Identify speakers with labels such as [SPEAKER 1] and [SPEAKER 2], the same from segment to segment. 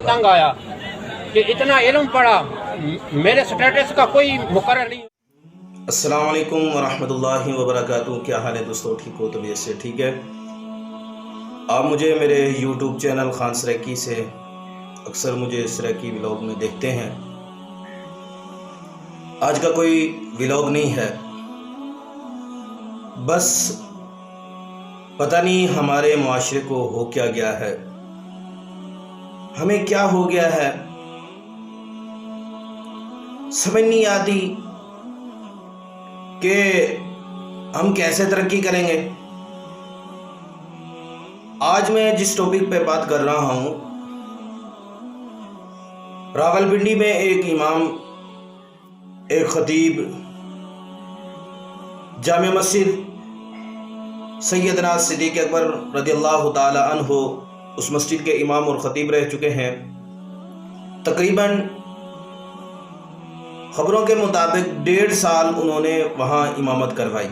[SPEAKER 1] तंग आया कि इतना इल्म पढ़ा, मेरे स्टेटस का कोई मुकर्रर नहीं।
[SPEAKER 2] अस्सलाम वालेकुम वरहमतुल्लाहि वबरकातुहू। क्या हाल है दोस्तों? ठीक हो? तबीयत से ठीक है? आप मुझे मेरे YouTube चैनल खान सराकी से अक्सर मुझे सराकी व्लॉग में देखते हैं। आज का कोई व्लॉग नहीं है, बस पता नहीं हमारे मुआशरे को हो क्या गया है, हमें क्या हो गया है, समझ नहीं आती कि हम कैसे तरक्की करेंगे। आज मैं जिस टॉपिक पे बात कर रहा हूँ, रावलपिंडी में एक इमाम, एक खतीब, जामे मस्जिद सैयदना सिद्दीक़ अकबर रज़ियल्लाहु ताला अन्हु उस मस्जिद के इमाम और ख़तीब रह चुके हैं। तकरीबन खबरों के मुताबिक 1.5 साल उन्होंने वहाँ इमामत करवाई।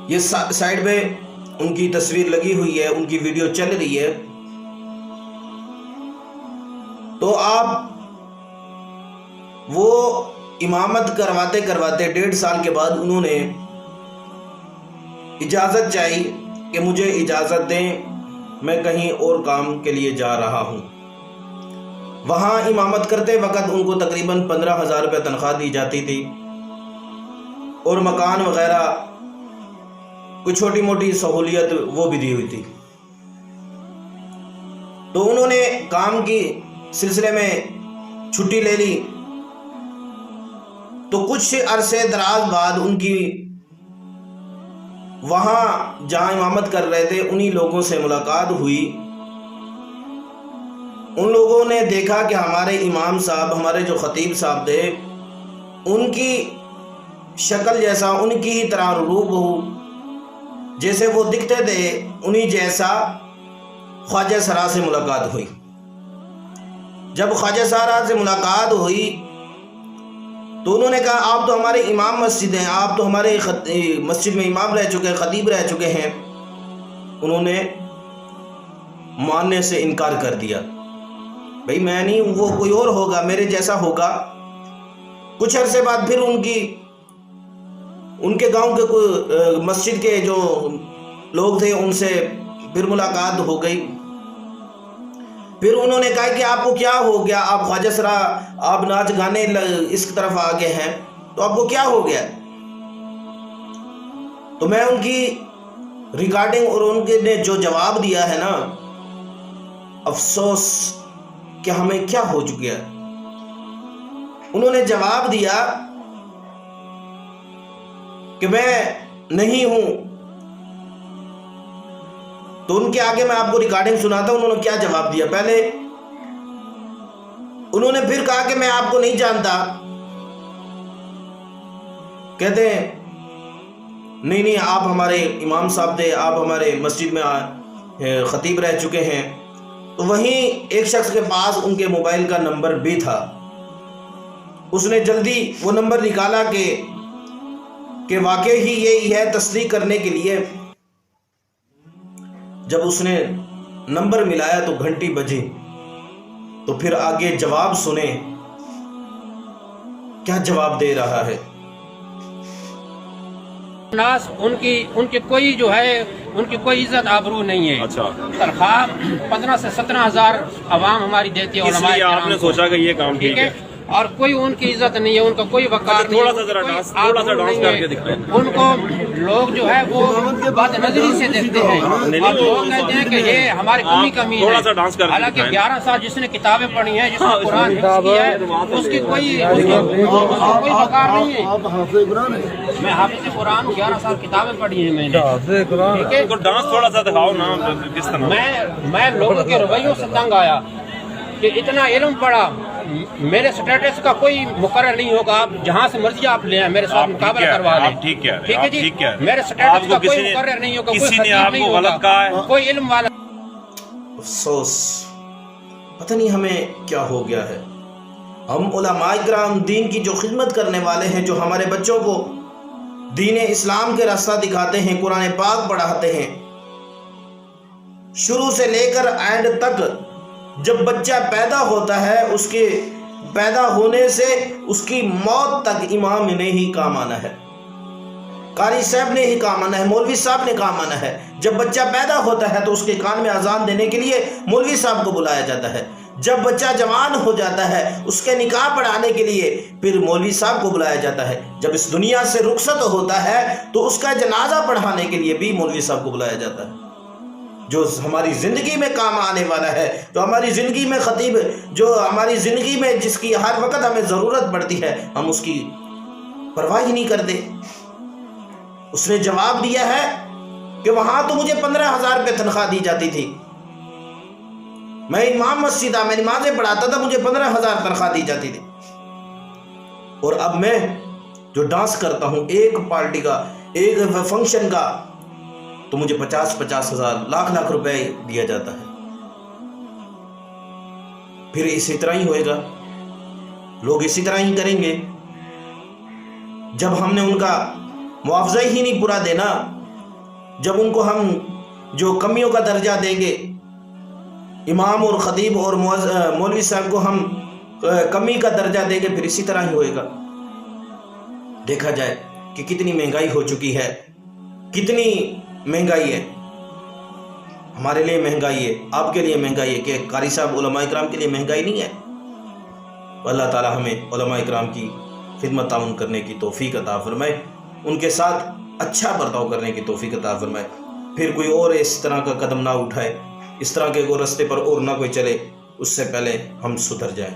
[SPEAKER 2] ये साइड में उनकी तस्वीर लगी हुई है, उनकी वीडियो चल रही है। तो आप वो इमामत करवाते करवाते 1.5 साल के बाद उन्होंने इजाज़त चाहिए कि मुझे इजाज़त दें, मैं कहीं और काम के लिए जा रहा हूँ। वहाँ इमामत करते वक्त उनको तकरीबन 15,000 रुपये तनख्वाह दी जाती थी और मकान वगैरह कुछ छोटी मोटी सहूलियत वो भी दी हुई थी। तो उन्होंने काम की सिलसिले में छुट्टी ले ली। तो कुछ अरसे दराज बाद उनकी वहाँ जहाँ इमामत कर रहे थे उन्हीं लोगों से मुलाकात हुई। उन लोगों ने देखा कि हमारे इमाम साहब, हमारे जो खतीब साहब थे, उनकी शक्ल जैसा, उनकी ही तरह रूबहू जैसे वो दिखते थे, उन्हीं जैसा ख्वाजा सरा से मुलाकात हुई। जब ख्वाजा सरा से मुलाकात हुई तो उन्होंने कहा, आप तो हमारे इमाम मस्जिद हैं, आप तो हमारे मस्जिद में इमाम रह चुके हैं, खतीब रह चुके हैं। उन्होंने मानने से इनकार कर दिया। भाई मैं नहीं, वो कोई और होगा, मेरे जैसा होगा। कुछ अरसे बाद फिर उनके गांव के मस्जिद के जो लोग थे उनसे फिर मुलाकात हो गई। फिर उन्होंने कहा कि आपको क्या हो गया, आप ख्वाजा सरा, आप नाच गाने इस तरफ आ गए हैं, तो आपको क्या हो गया? तो मैं उनकी रिकॉर्डिंग और उनके ने जो जवाब दिया है ना, अफसोस कि हमें क्या हो चुका है। उन्होंने जवाब दिया कि मैं नहीं हूं। तो उनके आगे मैं आपको रिकॉर्डिंग सुनाता हूं, उन्होंने क्या जवाब दिया। पहले उन्होंने फिर कहा कि मैं आपको नहीं जानता। कहते हैं नहीं नहीं, आप हमारे इमाम साहब थे, आप हमारे मस्जिद में खतीब रह चुके हैं। तो वहीं एक शख्स के पास उनके मोबाइल का नंबर भी था। उसने जल्दी वो नंबर निकाला कि वाकई ही यही है, तस्दीक करने के लिए। जब उसने नंबर मिलाया तो घंटी बजी। तो फिर आगे जवाब सुने, क्या जवाब दे रहा है।
[SPEAKER 1] नास उनकी कोई जो है, उनकी कोई इज्जत आबरू नहीं है।
[SPEAKER 3] अच्छा,
[SPEAKER 1] तनख्वाह 15 से 17,000 अवाम हमारी देती है।
[SPEAKER 3] इसलिए आपने सोचा कि ये काम ठीक है,
[SPEAKER 1] और कोई उनकी इज्जत नहीं है, उनका कोई वकार नहीं है।
[SPEAKER 3] थोड़ा सा डांस करके दिखाएं।
[SPEAKER 1] उनको लोग जो है वो बदनजरी से देखते हैं और लोग कहते हैं कि ये हमारी कमी है।
[SPEAKER 3] थोड़ा सा डांस करके
[SPEAKER 1] हालांकि
[SPEAKER 3] दिखाएं।
[SPEAKER 1] 11 साल जिसने किताबें पढ़ी हैं, जिसने कुरान हिफ्ज़ किया है, उसकी कोई वकार नहीं है। मैं हाफिज़ कुरान हूँ, 11 साल किताबें पढ़ी हैं मैंने, ठीक है।
[SPEAKER 3] तो डांस थोड़ा सा दिखाओ ना, किस तरह।
[SPEAKER 1] मैं लोगों के रवैयों से तंग आया कि इतना इल्म पढ़ा, मेरे स्टेटस का कोई मुकर्रर नहीं होगा। आप जहाँ से मर्जी आप ले आए, मेरे साथ मुकाबला करवा लें।
[SPEAKER 3] ठीक है
[SPEAKER 1] जी,
[SPEAKER 3] ठीक है।
[SPEAKER 1] मेरे स्टेटस का कोई मुकर्रर नहीं होगा,
[SPEAKER 3] किसी ने आपको गलत कहा है,
[SPEAKER 1] कोई इल्म वाला।
[SPEAKER 2] अफसोस, पता नहीं हमें क्या हो गया है। हम उलमाए किराम दीन की जो खिदमत करने वाले हैं, जो हमारे बच्चों को दीन इस्लाम के रास्ता दिखाते हैं, कुरान पाक पढ़ाते हैं, شروع سے لے کر اینڈ تک جب بچہ پیدا ہوتا ہے اس کے پیدا ہونے سے اس کی موت تک امام نے ہی کام آنا ہے، قاری صاحب نے ہی کام آنا ہے، مولوی صاحب نے کام آنا ہے۔ جب بچہ پیدا ہوتا ہے تو اس کے کان میں اذان دینے کے لیے مولوی صاحب کو بلایا جاتا ہے، جب بچہ جوان ہو جاتا ہے اس کے نکاح پڑھانے کے لیے پھر مولوی صاحب کو بلایا جاتا ہے، جب اس دنیا سے رخصت ہوتا ہے تو اس کا جنازہ پڑھانے کے لیے بھی مولوی صاحب کو بلایا جاتا ہے۔ جو ہماری زندگی میں کام آنے والا ہے، جو ہماری زندگی میں خطیب، جو ہماری زندگی میں جس کی ہر وقت ہمیں ضرورت پڑتی ہے، ہم اس کی پرواہ ہی نہیں کرتے۔ اس نے جواب دیا ہے کہ وہاں تو مجھے 15,000 روپے تنخواہ دی جاتی تھی، میں امام مسجد تھا، میں نمازیں پڑھاتا تھا، مجھے 15,000 تنخواہ دی جاتی تھی، اور اب میں جو ڈانس کرتا ہوں ایک پارٹی کا، ایک فنکشن کا، تو مجھے 50,000 لاکھ روپے دیا جاتا ہے۔ پھر اسی طرح ہی ہوئے گا، لوگ اسی طرح ہی کریں گے۔ جب ہم نے ان کا معاوضہ ہی نہیں پورا دینا، جب ان کو ہم جو کمیوں کا درجہ دیں گے، امام اور خطیب اور مولوی صاحب کو ہم کمی کا درجہ دیں گے، پھر اسی طرح ہی ہوئے گا۔ دیکھا جائے کہ کتنی مہنگائی ہو چکی ہے، کتنی مہنگائی ہے، ہمارے لیے مہنگائی ہے، آپ کے لیے مہنگائی ہے، کہ قاری صاحب علماء اکرام کے لیے مہنگائی نہیں ہے۔ اللہ تعالی ہمیں علماء اکرام کی خدمت تعاون کرنے کی توفیق عطا فرمائے، ان کے ساتھ اچھا برتاؤ کرنے کی توفیق عطا فرمائے، پھر کوئی اور اس طرح کا قدم نہ اٹھائے، اس طرح کے کوئی رستے پر اور نہ کوئی چلے، اس سے پہلے ہم سدھر جائیں۔